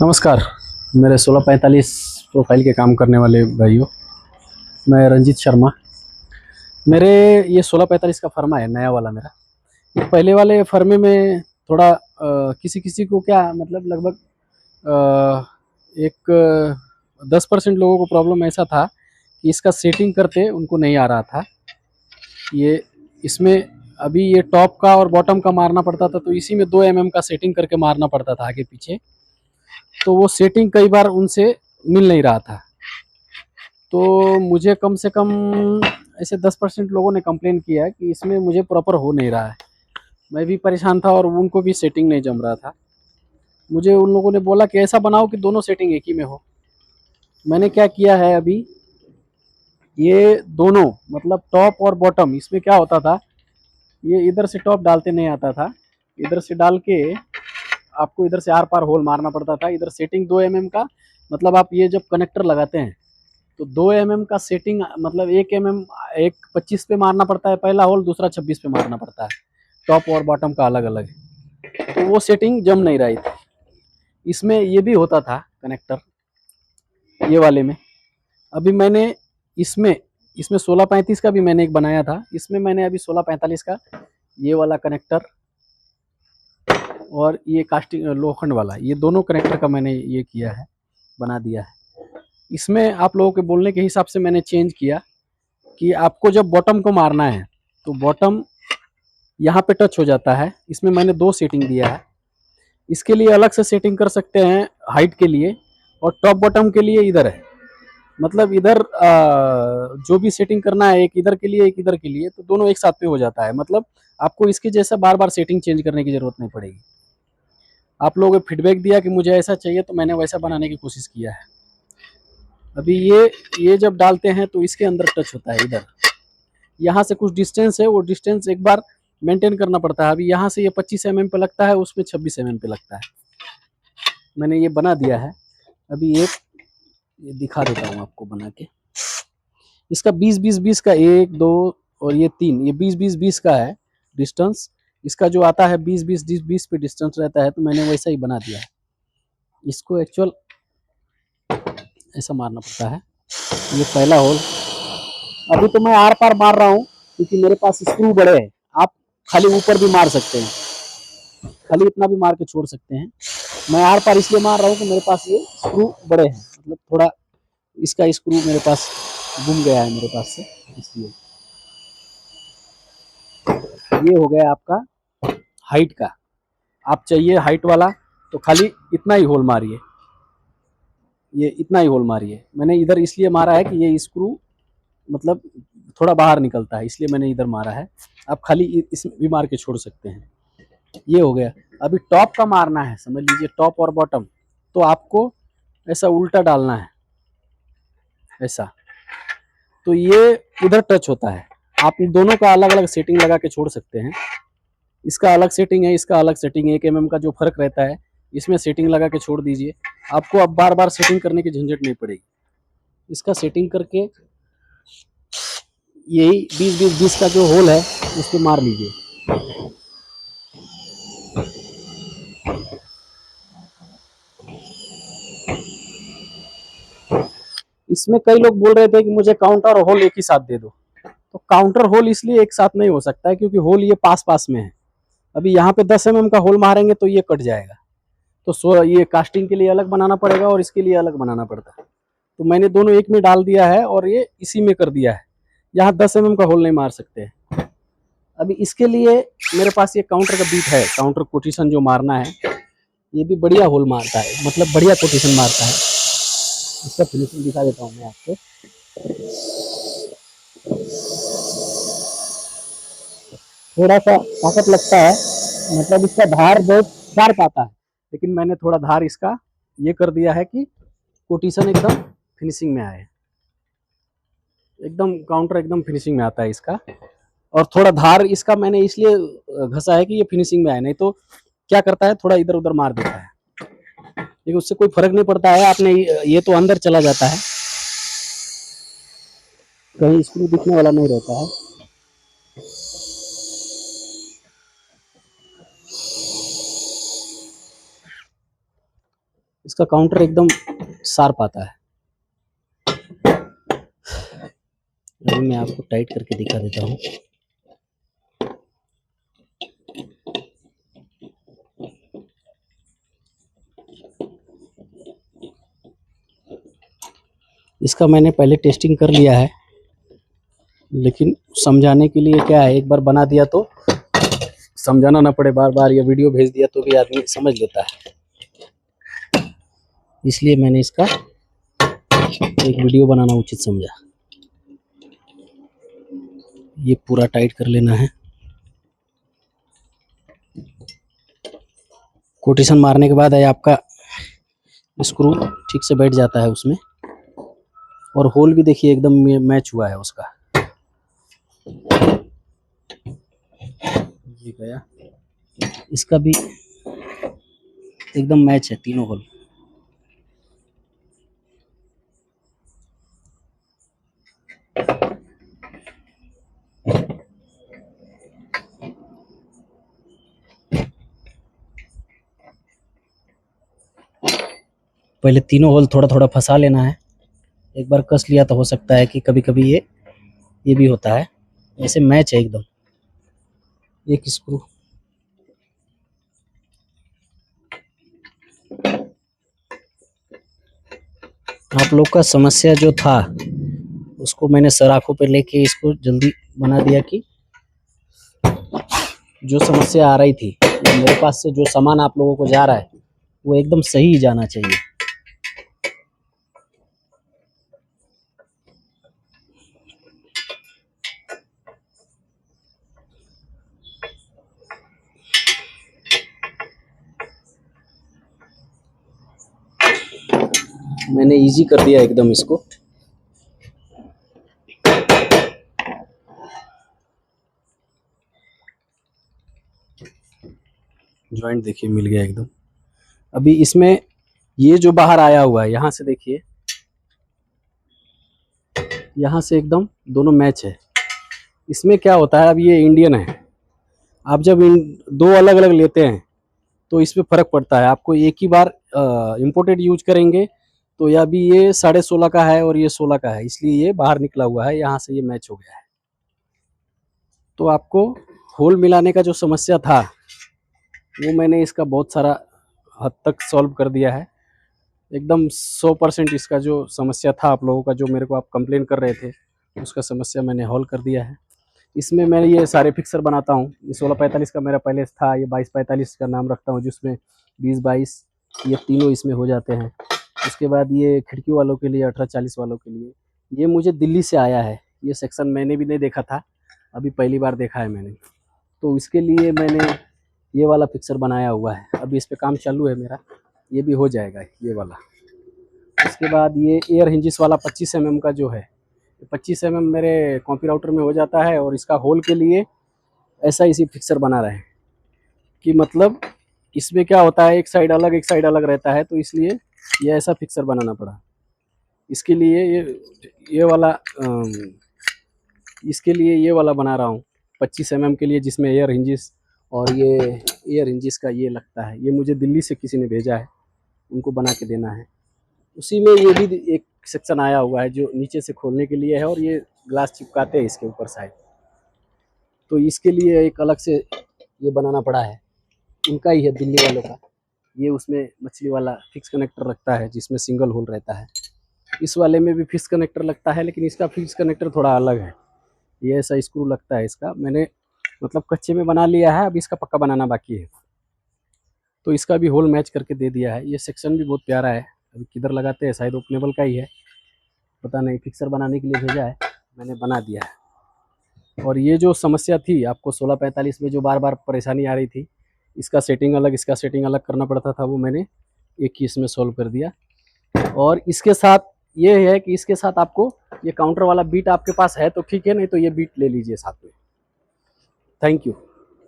नमस्कार। मेरे 1645 प्रोफाइल के काम करने वाले भाइयों, मैं रंजीत शर्मा। मेरे ये 1645 का फर्मा है, नया वाला मेरा। ये पहले वाले फर्मे में थोड़ा किसी किसी को क्या मतलब लगभग एक 10% लोगों को प्रॉब्लम ऐसा था कि इसका सेटिंग करते उनको नहीं आ रहा था। ये इसमें अभी ये टॉप का और बॉटम का मारना पड़ता था, तो इसी में 2 mm का सेटिंग करके मारना पड़ता था आगे पीछे। तो वो सेटिंग कई बार उनसे मिल नहीं रहा था, तो मुझे कम से कम ऐसे 10% लोगों ने कंप्लेन किया कि इसमें मुझे प्रॉपर हो नहीं रहा है। मैं भी परेशान था और उनको भी सेटिंग नहीं जम रहा था। मुझे उन लोगों ने बोला कि ऐसा बनाओ कि दोनों सेटिंग एक ही में हो। मैंने क्या किया है, अभी ये दोनों मतलब टॉप और बॉटम, इसमें क्या होता था, ये इधर से टॉप डालते नहीं आता था, इधर से डाल के आपको इधर से आर पार होल मारना पड़ता था। इधर सेटिंग 2 mm का, मतलब आप ये जब कनेक्टर लगाते हैं तो 2 mm का सेटिंग मतलब 1 mm, एक 25 पे मारना पड़ता है पहला होल, दूसरा 26 पे मारना पड़ता है। टॉप और बॉटम का अलग अलग है, तो वो सेटिंग जम नहीं रही थी। इसमें ये भी होता था कनेक्टर, ये वाले में। अभी मैंने इसमें इसमें 1635 का भी मैंने एक बनाया था। इसमें मैंने अभी 1645 का ये वाला कनेक्टर और ये कास्टिंग लोखंड वाला, ये दोनों कनेक्टर का मैंने ये किया है, बना दिया है। इसमें आप लोगों के बोलने के हिसाब से मैंने चेंज किया कि आपको जब बॉटम को मारना है तो बॉटम यहाँ पे टच हो जाता है। इसमें मैंने 2 सेटिंग दिया है। इसके लिए अलग से सेटिंग कर सकते हैं हाइट के लिए, और टॉप बॉटम के लिए इधर है। मतलब इधर जो भी सेटिंग करना है, एक इधर के लिए एक इधर के लिए, तो दोनों एक साथ पे हो जाता है। मतलब आपको इसके जैसा बार बार सेटिंग चेंज करने की जरूरत नहीं पड़ेगी। आप लोगों ने फीडबैक दिया कि मुझे ऐसा चाहिए, तो मैंने वैसा बनाने की कोशिश किया है। अभी ये जब डालते हैं तो इसके अंदर टच होता है इधर, यहाँ से कुछ डिस्टेंस है, वो डिस्टेंस एक बार मेंटेन करना पड़ता है। अभी यहाँ से ये 25 mm पे लगता है, उसमें 26 mm पे लगता है। मैंने ये बना दिया है। अभी ये दिखा देता हूँ आपको बना के। इसका 20-20-20 का 1 2 और ये 3, ये 20-20-20 का है डिस्टेंस। इसका जो आता है 20-20-20 पे डिस्टेंस रहता है, तो मैंने वैसा ही बना दिया है। इसको एक्चुअल ऐसा मारना पड़ता है। ये पहला होल। अभी तो मैं आर पार मार रहा हूँ क्योंकि मेरे पास स्क्रू बड़े हैं। आप खाली ऊपर भी मार सकते हैं, खाली इतना भी मार के छोड़ सकते हैं। मैं आर पार इसलिए मार रहा हूँ कि मेरे पास ये स्क्रू बड़े हैं, मतलब थोड़ा इसका स्क्रू मेरे पास गुम गया है मेरे पास से, इसलिए। ये हो गया आपका हाइट का। आप चाहिए हाइट वाला तो खाली इतना ही होल मारिए, ये इतना ही होल मारिए। मैंने इधर इसलिए मारा है कि ये स्क्रू मतलब थोड़ा बाहर निकलता है, इसलिए मैंने इधर मारा है। आप खाली इसमें भी मार के छोड़ सकते हैं। ये हो गया। अभी टॉप का मारना है, समझ लीजिए टॉप और बॉटम, तो आपको ऐसा उल्टा डालना है, ऐसा। तो ये इधर टच होता है। आप इन दोनों का अलग अलग सेटिंग लगा के छोड़ सकते हैं। इसका अलग सेटिंग है, इसका अलग सेटिंग है। 1 mm का जो फर्क रहता है, इसमें सेटिंग लगा के छोड़ दीजिए। आपको अब बार बार सेटिंग करने की झंझट नहीं पड़ेगी। इसका सेटिंग करके यही 20-20-20 का जो होल है उसको मार लीजिए। इसमें कई लोग बोल रहे थे कि मुझे काउंटर और होल एक ही साथ दे दो, तो काउंटर होल इसलिए एक साथ नहीं हो सकता है क्योंकि होल ये पास पास में है। अभी यहाँ पे 10 mm का होल मारेंगे तो ये कट जाएगा, तो ये कास्टिंग के लिए अलग बनाना पड़ेगा और इसके लिए अलग बनाना पड़ता है। तो मैंने दोनों एक में डाल दिया है और ये इसी में कर दिया है। यहाँ 10 mm का होल नहीं मार सकते। अभी इसके लिए मेरे पास ये काउंटर का बीट है, काउंटर कोटेशन जो मारना है, ये भी बढ़िया होल मारता है, मतलब बढ़िया कोटेशन मारता है। इसका फिनिशिंग दिखा देता हूँ मैं आपको। थोड़ा सा ताकत लगता है, मतलब इसका धार बहुत शार्प आता है, लेकिन मैंने थोड़ा धार इसका ये कर दिया है कि कोटेशन एकदम फिनिशिंग में आए। एकदम काउंटर एकदम फिनिशिंग में आता है इसका। और थोड़ा धार इसका मैंने इसलिए घसा है कि ये फिनिशिंग में आए, नहीं तो क्या करता है थोड़ा इधर उधर मार देता है, लेकिन उससे कोई फर्क नहीं पड़ता है। आपने ये तो अंदर चला जाता है, कहीं स्क्रू दिखने वाला नहीं रहता है। इसका काउंटर एकदम शार्प आता है। अभी मैं आपको टाइट करके दिखा देता हूँ। इसका मैंने पहले टेस्टिंग कर लिया है, लेकिन समझाने के लिए क्या है, एक बार बना दिया तो समझाना ना पड़े बार बार, या वीडियो भेज दिया तो भी आदमी समझ लेता है। इसलिए मैंने इसका एक वीडियो बनाना उचित समझा। ये पूरा टाइट कर लेना है। कोटेशन मारने के बाद है आपका स्क्रू ठीक से बैठ जाता है उसमें, और होल भी देखिए एकदम मैच हुआ है उसका। ये गया, इसका भी एकदम मैच है तीनों होल। पहले तीनों होल थोड़ा थोड़ा फंसा लेना है। एक बार कस लिया तो हो सकता है कि कभी कभी ये भी होता है। ऐसे मैच है एकदम। एक स्क्रू आप लोग का समस्या जो था उसको मैंने सराखों पे लेके इसको जल्दी बना दिया कि जो समस्या आ रही थी, मेरे पास से जो सामान आप लोगों को जा रहा है वो एकदम सही जाना चाहिए। मैंने इजी कर दिया एकदम इसको। जॉइंट देखिए मिल गया एकदम। अभी इसमें ये जो बाहर आया हुआ है, यहाँ से देखिए, यहाँ से एकदम दोनों मैच है। इसमें क्या होता है, अब ये इंडियन है, आप जब इन दो अलग अलग लेते हैं तो इसमें फ़र्क पड़ता है। आपको एक ही बार इम्पोर्टेड यूज करेंगे तो या भी ये 16.5 का है और ये 16 का है, इसलिए ये बाहर निकला हुआ है, यहाँ से ये मैच हो गया है। तो आपको होल मिलाने का जो समस्या था वो मैंने इसका बहुत सारा हद तक सॉल्व कर दिया है। एकदम 100% इसका जो समस्या था आप लोगों का, जो मेरे को आप कंप्लेन कर रहे थे, उसका समस्या मैंने हल कर दिया है। इसमें मैं ये सारे फिक्सर बनाता हूँ। ये 1645 का मेरा पहले था, ये 2245 का नाम रखता हूँ, जिसमें 20-22 ये तीनों इसमें हो जाते हैं। उसके बाद ये खिड़की वालों के लिए, 1840 वालों के लिए, ये मुझे दिल्ली से आया है। ये सेक्शन मैंने भी नहीं देखा था, अभी पहली बार देखा है मैंने। तो इसके लिए मैंने ये वाला फिक्सर बनाया हुआ है। अभी इस पर काम चालू है मेरा, ये भी हो जाएगा ये वाला। इसके बाद ये एयर हिंजिस वाला 25 mm का जो है, 25 mm मेरे कॉपी राउटर में हो जाता है। और इसका होल के लिए ऐसा इसी फिक्सर बना रहे हैं कि मतलब इसमें क्या होता है, एक साइड अलग रहता है, तो इसलिए ये ऐसा फिक्सर बनाना पड़ा। इसके लिए ये वाला इसके लिए ये वाला बना रहा हूँ 25 mm के लिए, जिसमें एयर हिंजिस और ये एयर हिंजिस का ये लगता है। ये मुझे दिल्ली से किसी ने भेजा है, उनको बना के देना है। उसी में ये भी एक सेक्शन आया हुआ है जो नीचे से खोलने के लिए है, और ये ग्लास चिपकाते हैं इसके ऊपर साइड, तो इसके लिए एक अलग से ये बनाना पड़ा है। इनका ही है दिल्ली वालों का। ये उसमें मछली वाला फिक्स कनेक्टर रखता है जिसमें सिंगल होल रहता है। इस वाले में भी फिक्स कनेक्टर लगता है, लेकिन इसका फिक्स कनेक्टर थोड़ा अलग है। ये ऐसा स्क्रू लगता है इसका। मैंने मतलब कच्चे में बना लिया है, अब इसका पक्का बनाना बाकी है। तो इसका भी होल मैच करके दे दिया है। ये सेक्शन भी बहुत प्यारा है। अभी किधर लगाते हैं, शायद ओपनेबल का ही है, पता नहीं। फिक्सर बनाने के लिए भेजा है, मैंने बना दिया है। और ये जो समस्या थी आपको 1645 में, जो बार बार परेशानी आ रही थी, इसका सेटिंग अलग, इसका सेटिंग अलग करना पड़ता था, वो मैंने एक ही इसमें सॉल्व कर दिया। और इसके साथ ये है कि इसके साथ आपको ये काउंटर वाला बीट आपके पास है तो ठीक है, नहीं तो ये बीट ले लीजिए साथ में। Thank you.